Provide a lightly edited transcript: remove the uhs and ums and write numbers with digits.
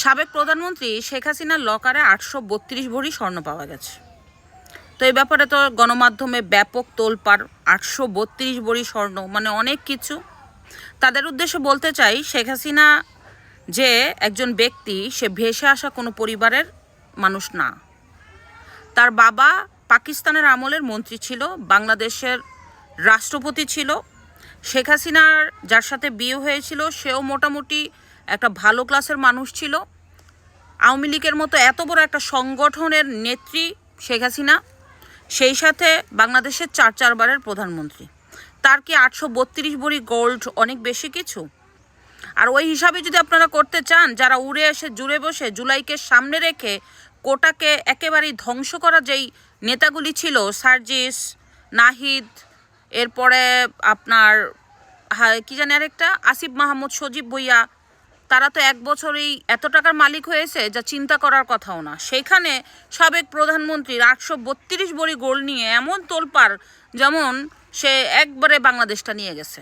সাবেক প্রধানমন্ত্রী শেখ হাসিনার লকারে 832 ভরি স্বর্ণ পাওয়া গেছে। তো এই ব্যাপারে তো গণমাধ্যমে ব্যাপক তোলপাড়। 832 ভরি স্বর্ণ মানে অনেক কিছু। তাদের উদ্দেশ্যে বলতে চাই, শেখ হাসিনা যে একজন ব্যক্তি, সে ভেসে আসা কোনো পরিবারের মানুষ না। তার বাবা পাকিস্তানের আমলের মন্ত্রী ছিল, বাংলাদেশের রাষ্ট্রপতি ছিল। শেখ হাসিনার যার সাথে বিয়ে হয়েছিল সেও মোটামুটি একটা ভালো ক্লাসের মানুষ ছিল। আওয়ামী লীগের মতো এত বড় একটা সংগঠনের নেত্রী শেখ হাসিনা, সেই সাথে বাংলাদেশের 4 বারের প্রধানমন্ত্রী। তার কি 832 ভরি গোল্ড অনেক বেশি কিছু? আর ওই হিসাবে যদি আপনারা করতে চান, যারা উড়ে এসে জুড়ে বসে জুলাইকে সামনে রেখে কোটাকে একেবারেই ধ্বংস করা যেই নেতাগুলি ছিল, সার্জিস, নাহিদ, এরপরে আপনার কি জানি আরেকটা আসিফ মাহমুদ, সজীব ভুইয়া, তারা তো 1 বছরেই এত টাকার মালিক হয়েছে যা চিন্তা করার কথাও না। সেইখানে সাবেক প্রধানমন্ত্রীর 832 ভরি গোল্ড নিয়ে এমন তোলপাড়, যেমন সে একবারে বাংলাদেশটা নিয়ে গেছে।